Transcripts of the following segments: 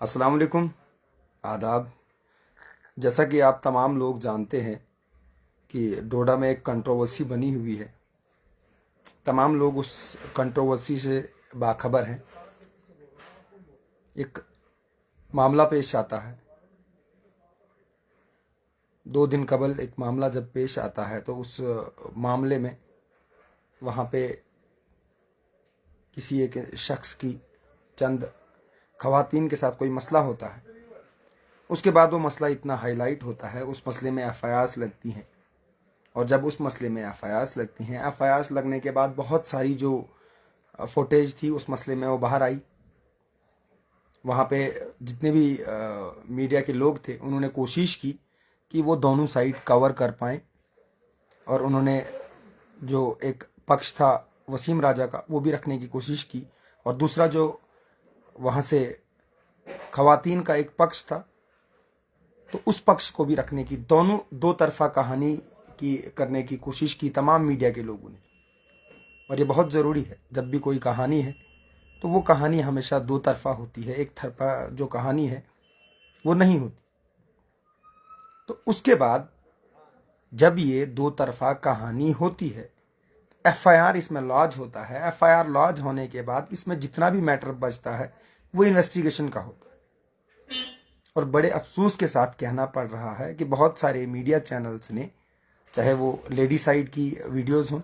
अस्सलाम वालेकुम, आदाब। जैसा कि आप तमाम लोग जानते हैं कि डोडा में एक कंट्रोवर्सी बनी हुई है। तमाम लोग उस कंट्रोवर्सी से बाखबर हैं। एक मामला पेश आता है, 2 दिन कबल एक मामला जब पेश आता है तो उस मामले में वहाँ पे किसी एक शख्स की चंद खवातीन के साथ कोई मसला होता है। उसके बाद वो मसला इतना हाईलाइट होता है, उस मसले में एफआईआर्स लगती हैं। और जब उस मसले में एफआईआर्स लगती हैं, एफआईआर्स लगने के बाद बहुत सारी जो फुटेज थी उस मसले में वो बाहर आई। वहाँ पे जितने भी मीडिया के लोग थे उन्होंने कोशिश की कि वो दोनों साइड कवर कर पाएँ। और उन्होंने जो एक पक्ष था वसीम राजा का वो भी रखने की कोशिश की, और दूसरा जो वहाँ से खवातीन का एक पक्ष था तो उस पक्ष को भी रखने की, दोनों दो तरफा कहानी की करने की कोशिश की तमाम मीडिया के लोगों ने। और ये बहुत ज़रूरी है, जब भी कोई कहानी है तो वो कहानी हमेशा दो तरफा होती है, एक तरफा जो कहानी है वो नहीं होती। तो उसके बाद जब ये दो तरफा कहानी होती है, एफआईआर इसमें लॉन्च होता है। एफआईआर लॉन्च होने के बाद इसमें जितना भी मैटर बचता है वो इन्वेस्टिगेशन का होता है। और बड़े अफसोस के साथ कहना पड़ रहा है कि बहुत सारे मीडिया चैनल्स ने, चाहे वो लेडी साइड की वीडियोस हों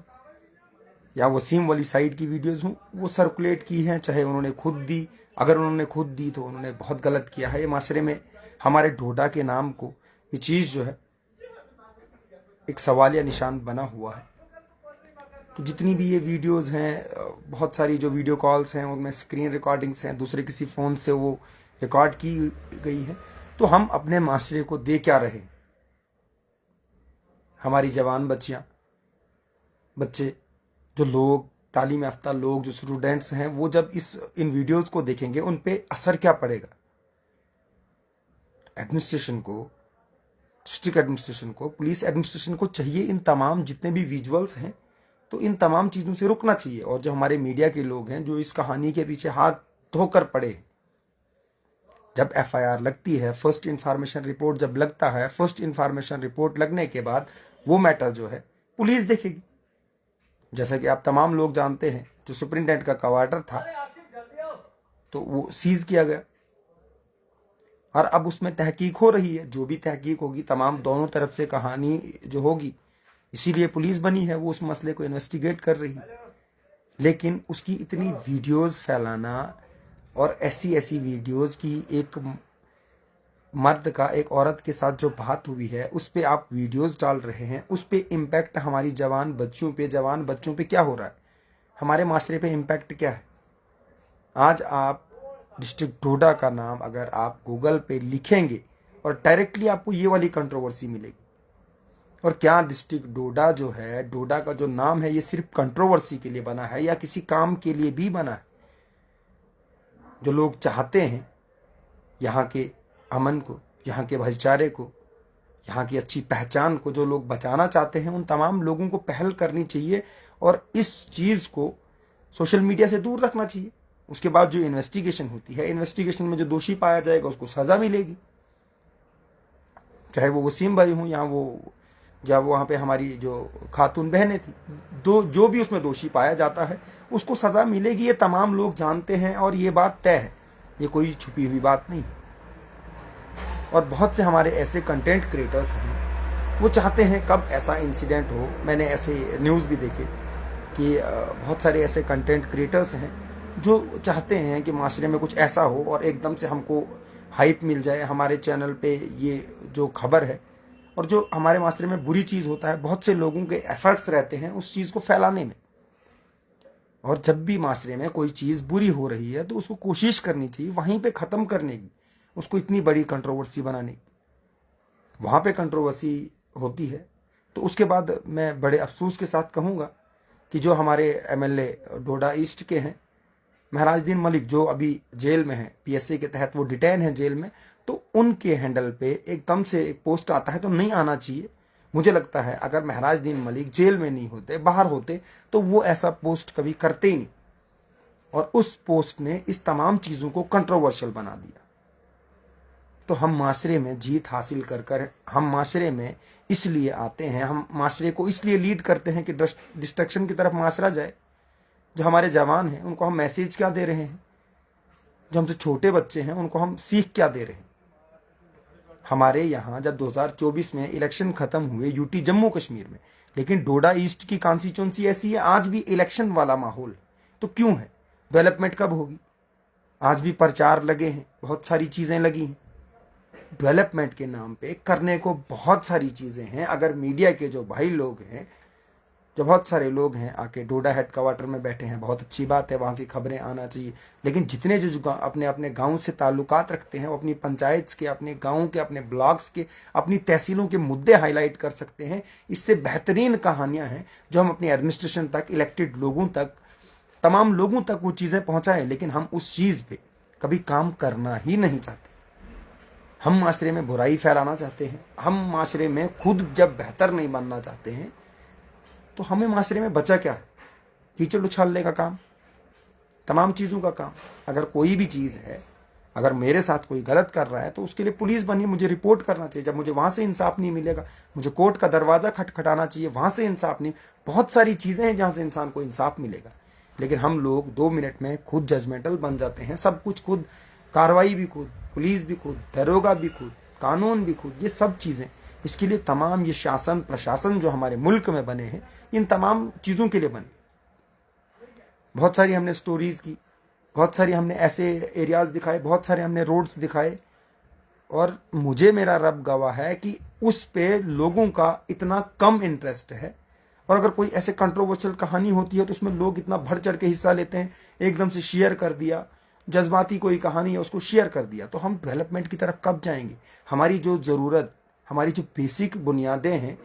या वसीम वाली साइड की वीडियोस हों, वो सर्कुलेट की हैं। चाहे उन्होंने खुद दी, अगर उन्होंने खुद दी तो उन्होंने बहुत गलत किया है। ये माशरे में हमारे डोडा के नाम को ये चीज़ जो है एक सवालिया निशान बना हुआ है। तो जितनी भी ये वीडियोस हैं, बहुत सारी जो वीडियो कॉल्स हैं उनमें स्क्रीन रिकॉर्डिंग्स हैं, दूसरे किसी फ़ोन से वो रिकॉर्ड की गई है। तो हम अपने माशरे को दे क्या रहे हैं? हमारी जवान बच्चियाँ, बच्चे, जो लोग तालीम याफ्ता लोग, जो स्टूडेंट्स हैं, वो जब इन वीडियोस को देखेंगे उन पे असर क्या पड़ेगा? एडमिनिस्ट्रेशन को, डिस्ट्रिक्ट एडमिनिस्ट्रेशन को, पुलिस एडमिनिस्ट्रेशन को चाहिए इन तमाम जितने भी विजुअल्स हैं तो इन तमाम चीज़ों से रुकना चाहिए। और जो हमारे मीडिया के लोग हैं जो इस कहानी के पीछे हाथ धोकर पड़े हैं, जब एफआईआर लगती है, फर्स्ट इंफॉर्मेशन रिपोर्ट जब लगता है, फर्स्ट इंफॉर्मेशन रिपोर्ट लगने के बाद वो मैटर जो है पुलिस देखेगी। जैसा कि आप तमाम लोग जानते हैं, जो सुपरिटेंडेंट का क्वार्टर था तो वो सीज किया गया और अब उसमें तहकीक हो रही है। जो भी तहकीक होगी, तमाम दोनों तरफ से कहानी जो होगी, इसीलिए पुलिस बनी है, वो उस मसले को इन्वेस्टिगेट कर रही है। लेकिन उसकी इतनी वीडियोस फैलाना और ऐसी ऐसी वीडियोस की, एक मर्द का एक औरत के साथ जो बात हुई है उस पे आप वीडियोस डाल रहे हैं, उस पे इम्पैक्ट हमारी जवान बच्चों पे क्या हो रहा है? हमारे माशरे पे इम्पैक्ट क्या है? आज आप डिस्ट्रिक्ट डोडा का नाम अगर आप गूगल पे लिखेंगे और डायरेक्टली आपको ये वाली कंट्रोवर्सी मिलेगी। और क्या डिस्ट्रिक्ट डोडा जो है, डोडा का जो नाम है, ये सिर्फ कंट्रोवर्सी के लिए बना है या किसी काम के लिए भी बना है? जो लोग चाहते हैं यहाँ के अमन को, यहाँ के भाईचारे को, यहाँ की अच्छी पहचान को, जो लोग बचाना चाहते हैं, उन तमाम लोगों को पहल करनी चाहिए और इस चीज़ को सोशल मीडिया से दूर रखना चाहिए। उसके बाद जो इन्वेस्टिगेशन होती है, इन्वेस्टिगेशन में जो दोषी पाया जाएगा उसको सज़ा मिलेगी। चाहे वो वसीम भाई हों या वो जब वहाँ पे हमारी जो खातून बहनें थी, जो भी उसमें दोषी पाया जाता है उसको सज़ा मिलेगी। ये तमाम लोग जानते हैं और ये बात तय है, ये कोई छुपी हुई बात नहीं है। और बहुत से हमारे ऐसे कंटेंट क्रिएटर्स हैं, वो चाहते हैं कब ऐसा इंसिडेंट हो। मैंने ऐसे न्यूज़ भी देखे कि बहुत सारे ऐसे कंटेंट क्रिएटर्स हैं जो चाहते हैं कि माशरे में कुछ ऐसा हो और एकदम से हमको हाइप मिल जाए, हमारे चैनल पे ये जो खबर है। और जो हमारे माशरे में बुरी चीज़ होता है, बहुत से लोगों के एफर्ट्स रहते हैं उस चीज़ को फैलाने में। और जब भी माशरे में कोई चीज़ बुरी हो रही है तो उसको कोशिश करनी चाहिए वहीं पे ख़त्म करने की, उसको इतनी बड़ी कंट्रोवर्सी बनाने की। वहाँ पे कंट्रोवर्सी होती है तो उसके बाद मैं बड़े अफसोस के साथ कहूँगा कि जो हमारे एमएलए डोडा ईस्ट के हैं, महराजुद्दीन मलिक, जो अभी जेल में हैं, पीएसए के तहत वो डिटेन हैं जेल में, तो उनके हैंडल पे एकदम से एक पोस्ट आता है तो नहीं आना चाहिए। मुझे लगता है अगर महराजुद्दीन मलिक जेल में नहीं होते, बाहर होते, तो वो ऐसा पोस्ट कभी करते ही नहीं। और उस पोस्ट ने इस तमाम चीज़ों को कंट्रोवर्शियल बना दिया। तो हम माशरे में जीत हासिल कर हम माशरे में इसलिए आते हैं, हम माशरे को इसलिए लीड करते हैं कि डिस्ट्रक्शन की तरफ माशरा जाए। जो हमारे जवान हैं उनको हम मैसेज क्या दे रहे हैं, जो हमसे छोटे बच्चे हैं उनको हम सीख क्या दे रहे हैं। हमारे यहाँ जब 2024 में इलेक्शन खत्म हुए यूटी जम्मू कश्मीर में, लेकिन डोडा ईस्ट की कॉन्स्टिट्यूंसी ऐसी है आज भी इलेक्शन वाला माहौल। तो क्यों है? डेवलपमेंट कब होगी? आज भी प्रचार लगे हैं, बहुत सारी चीज़ें लगी हैं। डेवलपमेंट के नाम पे करने को बहुत सारी चीज़ें हैं। अगर मीडिया के जो भाई लोग हैं, जो बहुत सारे लोग हैं आके डोडा हेड क्वार्टर में बैठे हैं, बहुत अच्छी बात है, वहाँ की खबरें आना चाहिए। लेकिन जितने जो अपने अपने गांव से ताल्लुकात रखते हैं वो अपनी पंचायत के, अपने गांव के, अपने ब्लॉक्स के, अपनी तहसीलों के मुद्दे हाईलाइट कर सकते हैं। इससे बेहतरीन कहानियाँ हैं जो हम अपनी एडमिनिस्ट्रेशन तक, इलेक्टेड लोगों तक, तमाम लोगों तक वो चीज़ें पहुँचाएँ। लेकिन हम उस चीज़ पर कभी काम करना ही नहीं चाहते। हम माशरे में बुराई फैलाना चाहते हैं। हम माशरे में खुद जब बेहतर नहीं बनना चाहते हैं तो हमें माशरे में बचा क्या है? कीचड़ उछालने का काम, तमाम चीज़ों का काम। अगर कोई भी चीज़ है, अगर मेरे साथ कोई गलत कर रहा है तो उसके लिए पुलिस बनी, मुझे रिपोर्ट करना चाहिए। जब मुझे वहाँ से इंसाफ नहीं मिलेगा, मुझे कोर्ट का दरवाज़ा खटखटाना चाहिए, वहाँ से इंसाफ नहीं। बहुत सारी चीज़ें हैं जहाँ से इंसान को इंसाफ मिलेगा। लेकिन हम लोग 2 मिनट में खुद जजमेंटल बन जाते हैं। सब कुछ खुद, कार्रवाई भी खुद, पुलिस भी खुद, दरोगा भी खुद, कानून भी खुद, ये सब चीज़ें। इसके लिए तमाम ये शासन प्रशासन जो हमारे मुल्क में बने हैं, इन तमाम चीज़ों के लिए बने। बहुत सारी हमने स्टोरीज़ की, बहुत सारी हमने ऐसे एरियाज़ दिखाए, बहुत सारे हमने रोड्स दिखाए, और मुझे मेरा रब गवाह है कि उस पे लोगों का इतना कम इंटरेस्ट है। और अगर कोई ऐसे कंट्रोवर्शियल कहानी होती है तो उसमें लोग इतना बढ़ चढ़ के हिस्सा लेते हैं, एकदम से शेयर कर दिया, जज्बाती कोई कहानी है उसको शेयर कर दिया। तो हम डेवलपमेंट की तरफ कब जाएंगे? हमारी जो ज़रूरत, हमारी जो बेसिक बुनियादें हैं,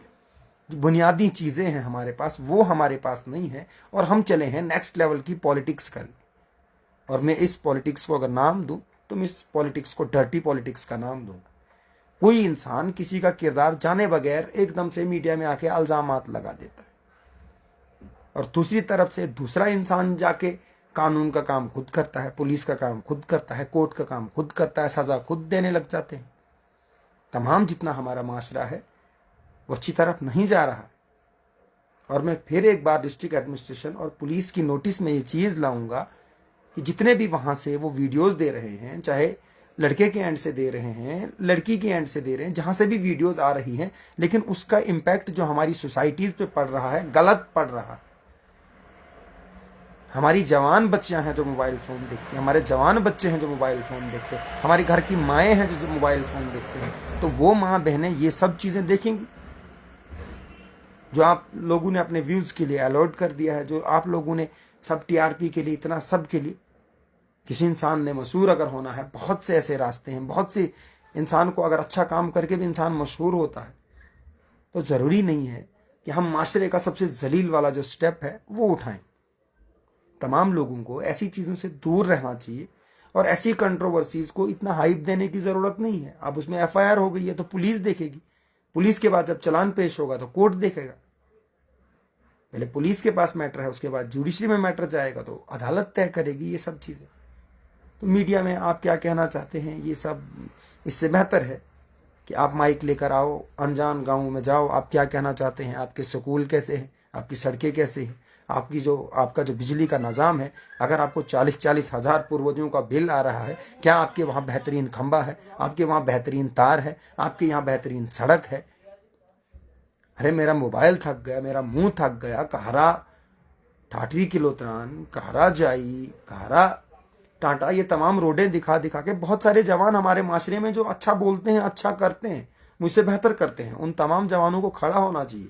जो बुनियादी चीज़ें हैं हमारे पास, वो हमारे पास नहीं है। और हम चले हैं नेक्स्ट लेवल की पॉलिटिक्स करने। और मैं इस पॉलिटिक्स को अगर नाम दूं तो मैं इस पॉलिटिक्स को डर्टी पॉलिटिक्स का नाम दूंगा। कोई इंसान किसी का किरदार जाने बगैर एकदम से मीडिया में आके इल्ज़ामात लगा देता है, और दूसरी तरफ से दूसरा इंसान जाके कानून का काम खुद करता है, पुलिस का काम खुद करता है, कोर्ट का काम खुद करता है, सज़ा खुद देने लग जाते हैं। तमाम जितना हमारा माशरा है वो अच्छी तरफ नहीं जा रहा है। और मैं फिर एक बार डिस्ट्रिक्ट एडमिनिस्ट्रेशन और पुलिस की नोटिस में ये चीज़ लाऊंगा कि जितने भी वहाँ से वो वीडियोस दे रहे हैं, चाहे लड़के के एंड से दे रहे हैं, लड़की के एंड से दे रहे हैं, जहाँ से भी वीडियोस आ रही हैं, लेकिन उसका इम्पैक्ट जो हमारी सोसाइटीज़ पे पड़ रहा है, गलत पड़ रहा है। हमारी जवान बच्चियां हैं जो मोबाइल फ़ोन देखते हैं, हमारे जवान बच्चे हैं जो मोबाइल फ़ोन देखते हैं, हमारी घर की माएँ हैं जो मोबाइल फ़ोन देखते हैं। तो वो माँ बहनें ये सब चीज़ें देखेंगी जो आप लोगों ने अपने व्यूज़ के लिए अलॉट कर दिया है, जो आप लोगों ने सब टीआरपी के लिए, इतना सब के लिए। किसी इंसान ने मशहूर अगर होना है, बहुत से ऐसे रास्ते हैं, बहुत से इंसान को अगर अच्छा काम करके भी इंसान मशहूर होता है। तो ज़रूरी नहीं है कि हम माशरे का सबसे जलील वाला जो स्टेप है वो उठाएं। तमाम लोगों को ऐसी चीज़ों से दूर रहना चाहिए, और ऐसी कंट्रोवर्सीज़ को इतना हाइप देने की ज़रूरत नहीं है। अब उसमें एफआईआर हो गई है तो पुलिस देखेगी, पुलिस के बाद जब चालान पेश होगा तो कोर्ट देखेगा। पहले पुलिस के पास मैटर है, उसके बाद जुडिशरी में मैटर जाएगा तो अदालत तय करेगी ये सब चीज़ें। तो मीडिया में आप क्या कहना चाहते हैं, ये सब इससे बेहतर है कि आप माइक लेकर आओ, अनजान गाँव में जाओ, आप क्या कहना चाहते हैं, आपके स्कूल कैसे हैं, आपकी सड़कें कैसे हैं, आपका जो बिजली का निज़ाम है। अगर आपको 40-40 हज़ार पूर्वजों का बिल आ रहा है, क्या आपके वहाँ बेहतरीन खंबा है, आपके वहाँ बेहतरीन तार है, आपके यहाँ बेहतरीन सड़क है? अरे मेरा मोबाइल थक गया, मेरा मुंह थक गया, कहरा ठाठरी किलोत्रान, कहरा जाई, कहरा टाटा, ये तमाम रोडें दिखा दिखा के बहुत सारे जवान हमारे माशरे में जो अच्छा बोलते हैं, अच्छा करते हैं, मुझसे बेहतर करते हैं, उन तमाम जवानों को खड़ा होना चाहिए।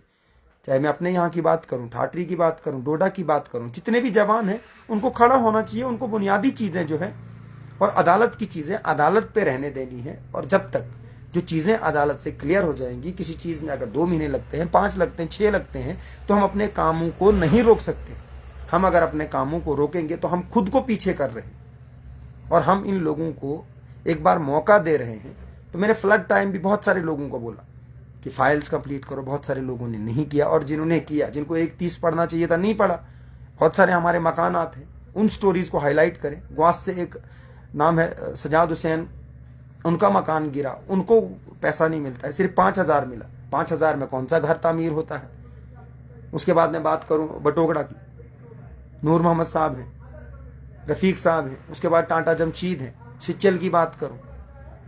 चाहे मैं अपने यहाँ की बात करूँ, ठाठरी की बात करूँ, डोडा की बात करूँ, जितने भी जवान हैं उनको खड़ा होना चाहिए। उनको बुनियादी चीज़ें जो है और अदालत की चीज़ें अदालत पे रहने देनी है। और जब तक जो चीज़ें अदालत से क्लियर हो जाएंगी, किसी चीज़ में अगर 2 महीने लगते हैं, 5 लगते हैं, 6 लगते हैं, तो हम अपने कामों को नहीं रोक सकते। हम अगर अपने कामों को रोकेंगे तो हम खुद को पीछे कर रहे हैं, और हम इन लोगों को एक बार मौका दे रहे हैं। तो मैंने फ्लड टाइम भी बहुत सारे लोगों को बोला कि फाइल्स कंप्लीट करो, बहुत सारे लोगों ने नहीं किया, और जिन्होंने किया, जिनको 1:30 पढ़ना चाहिए था, नहीं पढ़ा। बहुत सारे हमारे मकानात हैं, उन स्टोरीज़ को हाईलाइट करें। ग्वास से एक नाम है सजाद हुसैन, उनका मकान गिरा, उनको पैसा नहीं मिलता है, सिर्फ 5,000 मिला। 5,000 में कौन सा घर तामीर होता है। उसके बाद मैं बात करूं बटोगड़ा की, नूर मोहम्मद साहब हैं, रफ़ीक साहब हैं, उसके बाद टाटा जमशीद हैं, सिच्चल की बात करूं,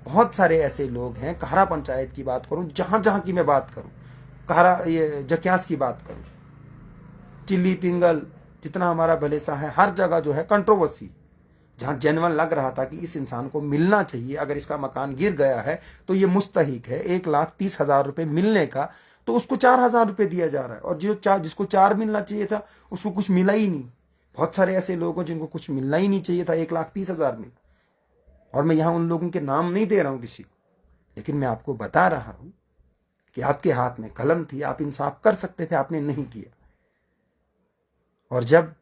बहुत सारे ऐसे लोग हैं। कहरा पंचायत की बात करूं, जहां जहां की मैं बात करूं, कहरा ये जक्यास की बात करूं, चिल्ली पिंगल, जितना हमारा भलेसा है, हर जगह जो है कंट्रोवर्सी, जहां जेन्युइन लग रहा था कि इस इंसान को मिलना चाहिए, अगर इसका मकान गिर गया है तो ये मुस्तहिक है 1,30,000 रुपये मिलने का, तो उसको 4,000 रुपये दिया जा रहा है। और जिसको 4 मिलना चाहिए था उसको कुछ मिला ही नहीं। बहुत सारे ऐसे लोग हैं जिनको कुछ मिलना ही नहीं चाहिए था, 1,30,000 मिला। और मैं यहां उन लोगों के नाम नहीं दे रहा हूं किसी को, लेकिन मैं आपको बता रहा हूं कि आपके हाथ में कलम थी, आप इंसाफ कर सकते थे, आपने नहीं किया। और जब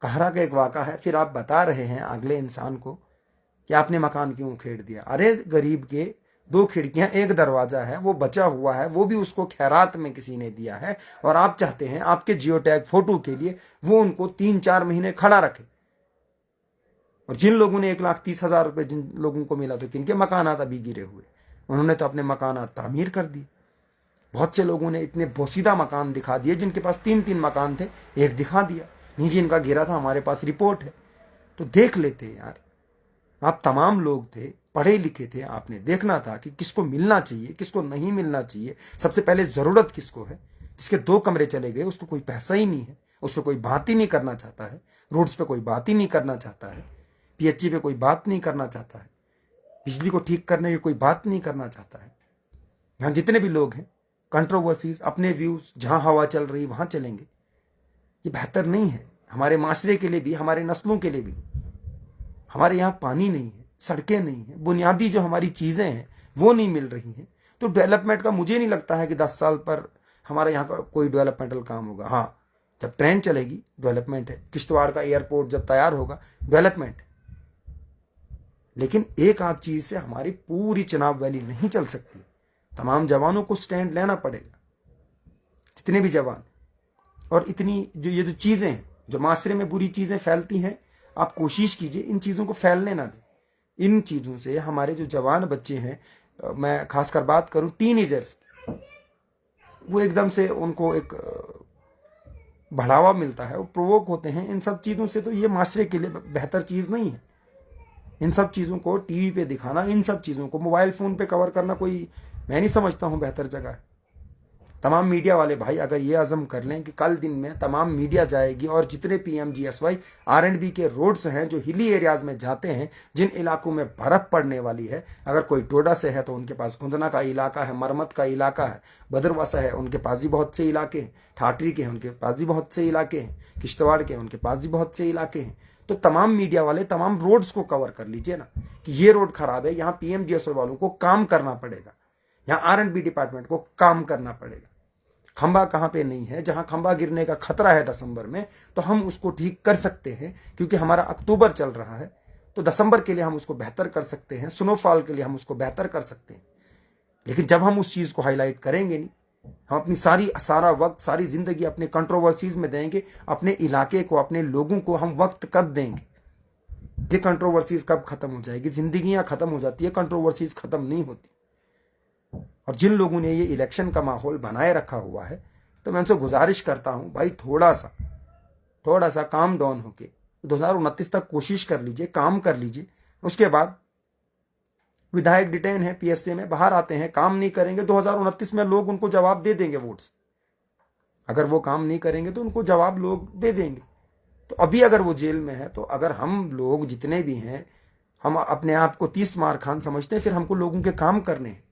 कहरा का एक वाक़ा है, फिर आप बता रहे हैं अगले इंसान को कि आपने मकान क्यों उखेड़ दिया। अरे गरीब के 2 खिड़कियां, 1 दरवाजा है, वो बचा हुआ है, वो भी उसको खैरात में किसी ने दिया है, और आप चाहते हैं आपके जियो टैग फोटो के लिए वो उनको 3-4 महीने खड़ा रखे। और जिन लोगों ने 1,30,000 रुपये जिन लोगों को मिला, तो किनके मकानात अभी गिरे हुए, उन्होंने तो अपने मकानात तामीर कर दिए। बहुत से लोगों ने इतने बोसीदा मकान दिखा दिए, जिनके पास 3-3 मकान थे, एक दिखा दिया, निजी इनका गिरा था, हमारे पास रिपोर्ट है। तो देख लेते यार, आप तमाम लोग थे, पढ़े लिखे थे, आपने देखना था कि किसको मिलना चाहिए, किसको नहीं मिलना चाहिए। सबसे पहले ज़रूरत किसको है। जिसके 2 कमरे चले गए उसको कोई पैसा ही नहीं है, उस पर कोई बात ही नहीं करना चाहता है, रोड्स पे कोई बात ही नहीं करना चाहता है, पीएचई पे कोई बात नहीं करना चाहता है, बिजली को ठीक करने की कोई बात नहीं करना चाहता है। यहाँ जितने भी लोग हैं, कंट्रोवर्सीज, अपने व्यूज, जहाँ हवा चल रही वहाँ चलेंगे, ये बेहतर नहीं है हमारे माशरे के लिए भी, हमारे नस्लों के लिए भी। हमारे यहाँ पानी नहीं है, सड़कें नहीं है, बुनियादी जो हमारी चीज़ें हैं वो नहीं मिल रही हैं। तो डेवलपमेंट का मुझे नहीं लगता है कि 10 साल पर हमारे यहाँ का कोई डेवलपमेंटल काम होगा। हाँ, जब ट्रेन चलेगी डेवलपमेंट है, किश्तवाड़ का एयरपोर्ट जब तैयार होगा डेवलपमेंट है। लेकिन एक आध चीज़ से हमारी पूरी चिनाब वैली नहीं चल सकती। तमाम जवानों को स्टैंड लेना पड़ेगा, जितने भी जवान। और इतनी ये जो चीज़ें हैं, जो माशरे में बुरी चीज़ें फैलती हैं, आप कोशिश कीजिए इन चीज़ों को फैलने ना दें। इन चीज़ों से हमारे जो जवान बच्चे हैं, मैं खासकर बात करूं टीनेजर्स, वो एकदम से उनको एक बढ़ावा मिलता है, वो प्रोवोक होते हैं इन सब चीज़ों से। तो ये माशरे के लिए बेहतर चीज़ नहीं है। इन सब चीज़ों को टीवी पे दिखाना, इन सब चीज़ों को मोबाइल फ़ोन पे कवर करना, कोई मैं नहीं समझता हूँ बेहतर जगह है। तमाम मीडिया वाले भाई अगर ये अज़म कर लें कि कल दिन में तमाम मीडिया जाएगी और जितने PMGSY R&B के रोड्स हैं जो हिली एरियाज़ में जाते हैं, जिन इलाकों में बर्फ़ पड़ने वाली है, अगर कोई टोडा से है तो उनके पास गुंदना का इलाका है, मरमत का इलाका है, बदरवासा है, उनके पास भी बहुत से इलाके हैं, ठाटरी के हैं, उनके पास भी बहुत से इलाके हैं, किश्तवाड़ के उनके पास भी बहुत से इलाके हैं। तो तमाम मीडिया वाले तमाम रोड्स को कवर कर लीजिए ना कि ये रोड खराब है, यहाँ PMGSY वालों को काम करना पड़ेगा, यहाँ R&B डिपार्टमेंट को काम करना पड़ेगा। खंबा कहाँ पे नहीं है, जहाँ खंबा गिरने का खतरा है दिसंबर में, तो हम उसको ठीक कर सकते हैं, क्योंकि हमारा अक्टूबर चल रहा है, तो दिसंबर के लिए हम उसको बेहतर कर सकते हैं, स्नोफॉल के लिए हम उसको बेहतर कर सकते हैं। लेकिन जब हम उस चीज़ को हाईलाइट करेंगे नहीं, हम अपनी सारा वक्त, सारी ज़िंदगी अपने कंट्रोवर्सीज़ में देंगे, अपने इलाके को, अपने लोगों को हम वक्त कब देंगे? ये कंट्रोवर्सीज़ कब ख़त्म हो जाएगी? ज़िंदगियाँ ख़त्म हो जाती है, कंट्रोवर्सीज़ ख़त्म नहीं होती। और जिन लोगों ने ये इलेक्शन का माहौल बनाए रखा हुआ है, तो मैं उनसे गुजारिश करता हूं भाई, थोड़ा सा काम डाउन होके 2029 तक कोशिश कर लीजिए, काम कर लीजिए। उसके बाद विधायक डिटेन है PSA में, बाहर आते हैं, काम नहीं करेंगे, 2029 में लोग उनको जवाब दे देंगे वोट्स। अगर वो काम नहीं करेंगे तो उनको जवाब लोग दे देंगे। तो अभी अगर वो जेल में है, तो अगर हम लोग जितने भी हैं, हम अपने आप को 30 मार खान समझते हैं, फिर हमको लोगों के काम करने हैं।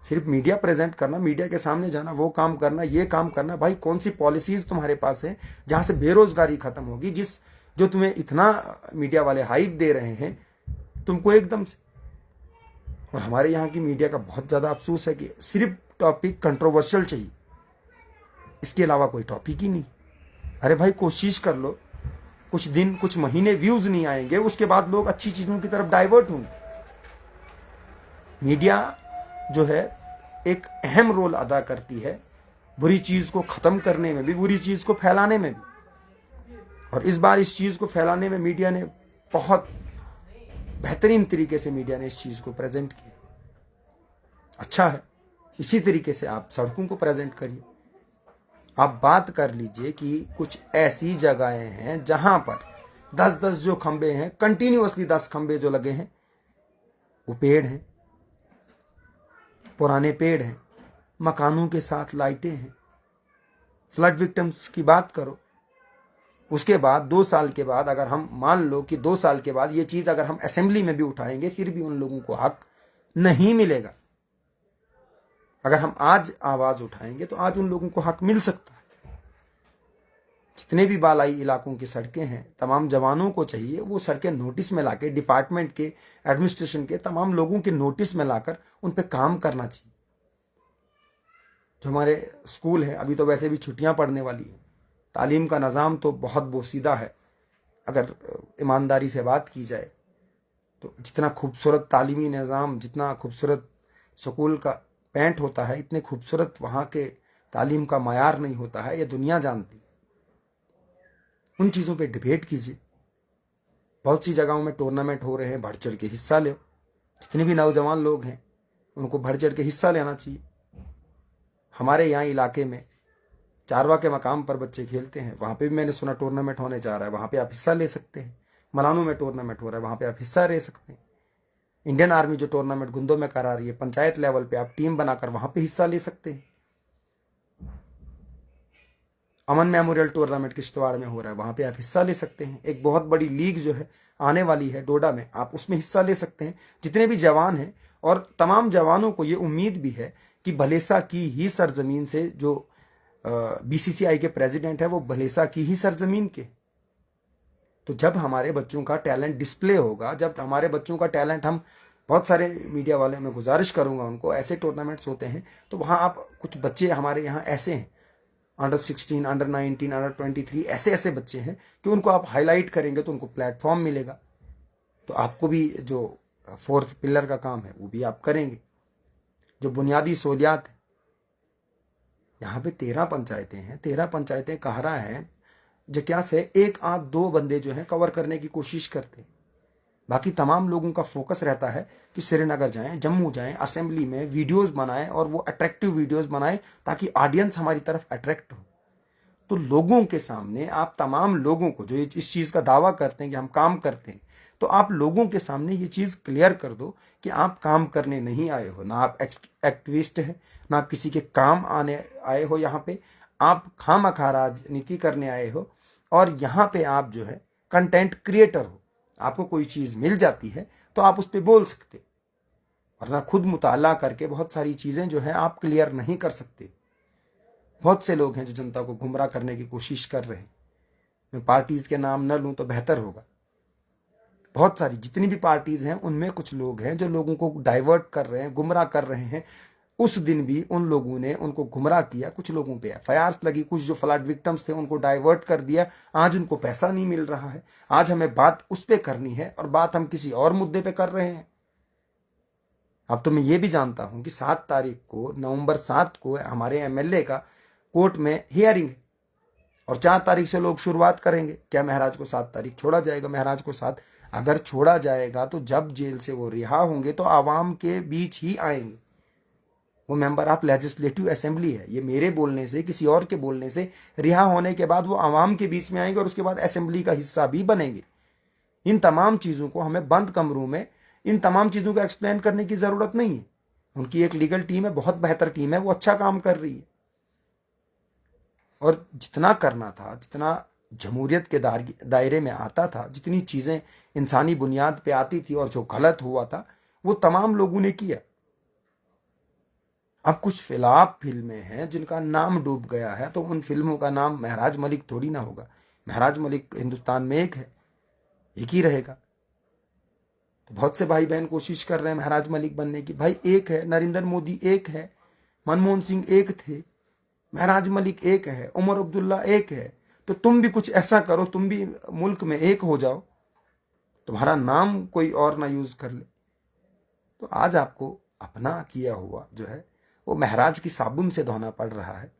सिर्फ मीडिया प्रेजेंट करना, मीडिया के सामने जाना, वो काम करना, ये काम करना, भाई कौन सी पॉलिसीज तुम्हारे पास है जहां से बेरोजगारी खत्म होगी? जो तुम्हें इतना मीडिया वाले हाइप दे रहे हैं तुमको एकदम से। और हमारे यहाँ की मीडिया का बहुत ज़्यादा अफसोस है कि सिर्फ टॉपिक कंट्रोवर्शियल चाहिए, इसके अलावा कोई टॉपिक ही नहीं। अरे भाई कोशिश कर लो, कुछ दिन, कुछ महीने व्यूज़ नहीं आएंगे, उसके बाद लोग अच्छी चीज़ों की तरफ डाइवर्ट होंगे। मीडिया जो है एक अहम रोल अदा करती है, बुरी चीज़ को ख़त्म करने में भी, बुरी चीज़ को फैलाने में भी। और इस बार इस चीज़ को फैलाने में मीडिया ने बहुत बेहतरीन तरीके से मीडिया ने इस चीज़ को प्रेजेंट किया, अच्छा है। इसी तरीके से आप सड़कों को प्रेजेंट करिए। आप बात कर लीजिए कि कुछ ऐसी जगहें हैं जहां पर 10-10 जो खंबे हैं, कंटिन्यूअसली 10 खंबे जो लगे हैं, वो पेड़ हैं, पुराने पेड़ हैं, मकानों के साथ लाइटें हैं। फ्लड विक्टिम्स की बात करो, उसके बाद 2 साल के बाद अगर हम मान लो कि 2 साल के बाद ये चीज़ अगर हम असेंबली में भी उठाएंगे, फिर भी उन लोगों को हक नहीं मिलेगा। अगर हम आज आवाज़ उठाएंगे तो आज उन लोगों को हक मिल सकता है। जितने भी बालाई इलाकों की सड़कें हैं, तमाम जवानों को चाहिए वो सड़कें नोटिस में लाके, डिपार्टमेंट के, एडमिनिस्ट्रेशन के तमाम लोगों के नोटिस में लाकर उन पे काम करना चाहिए। जो हमारे स्कूल है, अभी तो वैसे भी छुट्टियां पड़ने वाली है, तालीम का निज़ाम तो बहुत बोसीदा है। अगर ईमानदारी से बात की जाए तो जितना खूबसूरत तालीमी निज़ाम, जितना खूबसूरत स्कूल का पेंट होता है, इतने खूबसूरत वहाँ के तालीम का मायार नहीं होता है, ये दुनिया जानती। उन चीज़ों पे डिबेट कीजिए। बहुत सी जगहों में टूर्नामेंट हो रहे हैं, बढ़ चढ़ के हिस्सा लो। जितने भी नौजवान लोग हैं उनको बढ़ चढ़ के हिस्सा लेना चाहिए। हमारे यहाँ इलाके में चारवा के मकाम पर बच्चे खेलते हैं, वहाँ पे भी मैंने सुना टूर्नामेंट होने जा रहा है, वहाँ पे आप हिस्सा ले सकते हैं। मलानू में टूर्नामेंट हो रहा है, वहाँ पे आप हिस्सा ले सकते हैं। इंडियन आर्मी जो टूर्नामेंट गुंदों में करा रही है, पंचायत लेवल पे आप टीम बनाकर वहाँ पे हिस्सा ले सकते हैं। अमन मेमोरियल टूर्नामेंट किश्तवाड़ में हो रहा है, वहाँ पे आप हिस्सा ले सकते हैं। एक बहुत बड़ी लीग जो है आने वाली है डोडा में, आप उसमें हिस्सा ले सकते हैं। जितने भी जवान हैं, और तमाम जवानों को ये उम्मीद भी है कि भलेसा की ही सरजमीन से जो बीसीसीआई के प्रेसिडेंट है वो भलेसा की ही सरजमीन के। तो जब हमारे बच्चों का टैलेंट डिस्प्ले होगा, जब हमारे बच्चों का टैलेंट, हम बहुत सारे मीडिया वाले, मैं गुजारिश करूंगा उनको, ऐसे टूर्नामेंट्स होते हैं तो वहाँ आप, कुछ बच्चे हमारे यहाँ ऐसे हैं, अंडर 16, अंडर 19, अंडर 23, ऐसे ऐसे बच्चे हैं कि उनको आप हाईलाइट करेंगे तो उनको प्लेटफॉर्म मिलेगा। तो आपको भी जो 4th पिलर का काम है वो भी आप करेंगे। जो बुनियादी सहूलियात है, यहाँ पे 13 पंचायतें हैं, 13 पंचायतें कह रहा है जो क्या से 1-2 बंदे जो हैं कवर करने की कोशिश करते हैं। बाकी तमाम लोगों का फोकस रहता है कि श्रीनगर जाएं, जम्मू जाएं, असेंबली में वीडियोस बनाएं और वो अट्रैक्टिव वीडियोस बनाएं ताकि ऑडियंस हमारी तरफ अट्रैक्ट हो। तो लोगों के सामने आप, तमाम लोगों को जो इस चीज़ का दावा करते हैं कि हम काम करते हैं, तो आप लोगों के सामने ये चीज़ क्लियर कर दो कि आप काम करने नहीं आए हो, ना आप एक्टिविस्ट हैं, ना आप किसी के काम आने आए हो। यहाँ पे आप खामखा राजनीति करने आए हो, और यहाँ पे आप जो है कंटेंट क्रिएटर हो। आपको कोई चीज़ मिल जाती है तो आप उस पर बोल सकते, वरना खुद मुताला करके बहुत सारी चीज़ें जो है आप क्लियर नहीं कर सकते। बहुत से लोग हैं जो जनता को गुमराह करने की कोशिश कर रहे हैं। मैं पार्टीज़ के नाम न लूँ तो बेहतर होगा। बहुत सारी जितनी भी पार्टीज़ हैं उनमें कुछ लोग हैं जो लोगों को डाइवर्ट कर रहे हैं, गुमराह कर रहे हैं। उस दिन भी उन लोगों ने उनको गुमराह किया, कुछ लोगों पे एफआईआर लगी, कुछ जो फ्लड विक्टिम्स थे उनको डाइवर्ट कर दिया। आज उनको पैसा नहीं मिल रहा है। आज हमें बात उस पर करनी है और बात हम किसी और मुद्दे पे कर रहे हैं। अब तो मैं ये भी जानता हूं कि 7 तारीख को, नवंबर 7 को हमारे एमएलए का कोर्ट में हियरिंग है और 4 तारीख से लोग शुरुआत करेंगे। क्या महराज को 7 तारीख छोड़ा जाएगा? महराज को 7 अगर छोड़ा जाएगा तो जब जेल से वो रिहा होंगे तो आवाम के बीच ही आएंगे। वो मेंबर ऑफ लेजिस्लेटिव असेंबली है। ये मेरे बोलने से, किसी और के बोलने से रिहा होने के बाद वो आवाम के बीच में आएंगे और उसके बाद असेंबली का हिस्सा भी बनेंगे। इन तमाम चीज़ों को हमें बंद कमरों में इन तमाम चीज़ों को एक्सप्लेन करने की ज़रूरत नहीं है। उनकी एक लीगल टीम है, बहुत बेहतर टीम है, वो अच्छा काम कर रही है। और जितना करना था, जितना जमहूरियत के दायरे में आता था, जितनी चीज़ें इंसानी बुनियाद पे आती थी और जो गलत हुआ था वो तमाम लोगों ने किया। अब कुछ फिलाप फिल्में हैं जिनका नाम डूब गया है, तो उन फिल्मों का नाम महराज मलिक थोड़ी ना होगा। महराज मलिक हिंदुस्तान में एक है, एक ही रहेगा। तो बहुत से भाई बहन कोशिश कर रहे हैं महराज मलिक बनने की। भाई एक है, नरेंद्र मोदी एक है, मनमोहन सिंह एक थे, महराज मलिक एक है, उमर अब्दुल्ला एक है। तो तुम भी कुछ ऐसा करो, तुम भी मुल्क में एक हो जाओ, तुम्हारा नाम कोई और ना यूज कर ले। तो आज आपको अपना किया हुआ जो है वो महराज की साबुन से धोना पड़ रहा है।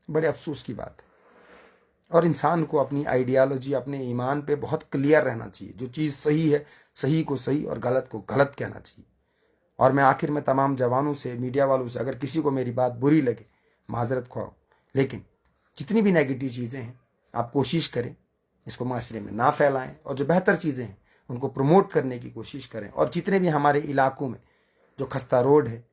बड़े अफसोस की बात है। और इंसान को अपनी आइडियालॉजी, अपने ईमान पे बहुत क्लियर रहना चाहिए। जो चीज़ सही है, सही को सही और गलत को गलत कहना चाहिए। और मैं आखिर में तमाम जवानों से, मीडिया वालों से, अगर किसी को मेरी बात बुरी लगे, माजरत ख्वाह, लेकिन जितनी भी नेगेटिव चीज़ें हैं आप कोशिश करें इसको माशरे में ना फैलाएं, और जो बेहतर चीज़ें हैं उनको प्रमोट करने की कोशिश करें। और जितने भी हमारे इलाकों में जो खस्ता रोड है,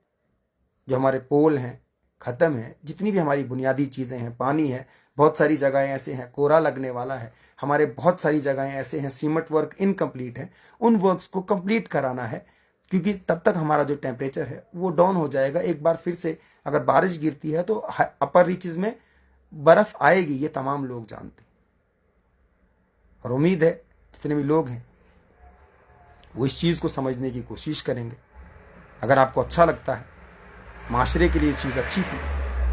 जो हमारे पोल हैं ख़त्म है, जितनी भी हमारी बुनियादी चीज़ें हैं, पानी है, बहुत सारी जगहें ऐसे हैं कोरा लगने वाला है, हमारे बहुत सारी जगहें ऐसे हैं सीमेंट वर्क इनकम्प्लीट है, उन वर्क्स को कंप्लीट कराना है, क्योंकि तब तक हमारा जो टेम्परेचर है वो डाउन हो जाएगा। एक बार फिर से अगर बारिश गिरती है तो अपर रीचेस में बर्फ़ आएगी, ये तमाम लोग जानते हैं। और उम्मीद है जितने भी लोग हैं वो इस चीज़ को समझने की कोशिश करेंगे। अगर आपको अच्छा लगता है, माशरे के लिए चीज़ अच्छी थी,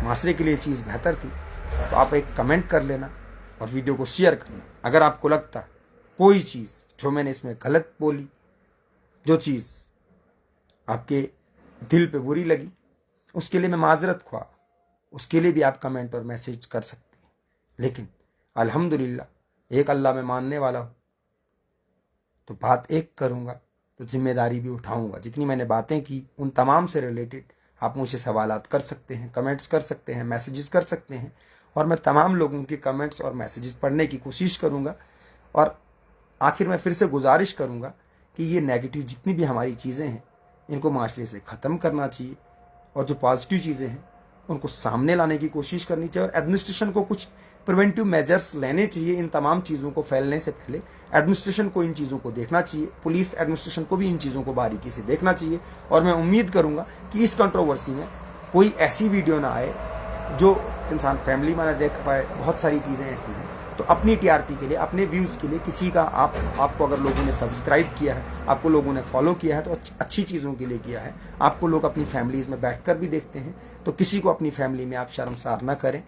माशरे के लिए चीज़ बेहतर थी, तो आप एक कमेंट कर लेना और वीडियो को शेयर करना। अगर आपको लगता है कोई चीज़ जो मैंने इसमें गलत बोली, जो चीज़ आपके दिल पे बुरी लगी, उसके लिए मैं माजरत ख्वाह, उसके लिए भी आप कमेंट और मैसेज कर सकते हैं। लेकिन अल्हम्दुलिल्लाह एक अल्लाह में मानने वाला हूँ, तो बात एक करूँगा तो जिम्मेदारी भी उठाऊँगा। जितनी मैंने बातें की उन तमाम से रिलेटेड आप मुझसे सवालात कर सकते हैं, कमेंट्स कर सकते हैं, मैसेजेस कर सकते हैं, और मैं तमाम लोगों के कमेंट्स और मैसेजेस पढ़ने की कोशिश करूँगा। और आखिर में फिर से गुजारिश करूँगा कि ये नेगेटिव जितनी भी हमारी चीज़ें हैं इनको माशरे से ख़त्म करना चाहिए, और जो पॉजिटिव चीज़ें हैं उनको सामने लाने की कोशिश करनी चाहिए। और एडमिनिस्ट्रेशन को कुछ प्रिवेंटिव मेजर्स लेने चाहिए इन तमाम चीज़ों को फैलने से पहले। एडमिनिस्ट्रेशन को इन चीज़ों को देखना चाहिए, पुलिस एडमिनिस्ट्रेशन को भी इन चीज़ों को बारीकी से देखना चाहिए। और मैं उम्मीद करूँगा कि इस कंट्रोवर्सी में कोई ऐसी वीडियो ना आए जो इंसान फैमिली में ना देख पाए। बहुत सारी चीज़ें ऐसी हैं, तो अपनी टीआरपी के लिए, अपने व्यूज़ के लिए किसी का आपको अगर लोगों ने सब्सक्राइब किया है, आपको लोगों ने फॉलो किया है, तो अच्छी चीज़ों के लिए किया है। आपको लोग अपनी फैमिलीज़ में बैठकर भी देखते हैं, तो किसी को अपनी फैमिली में आप शर्मसार ना करें।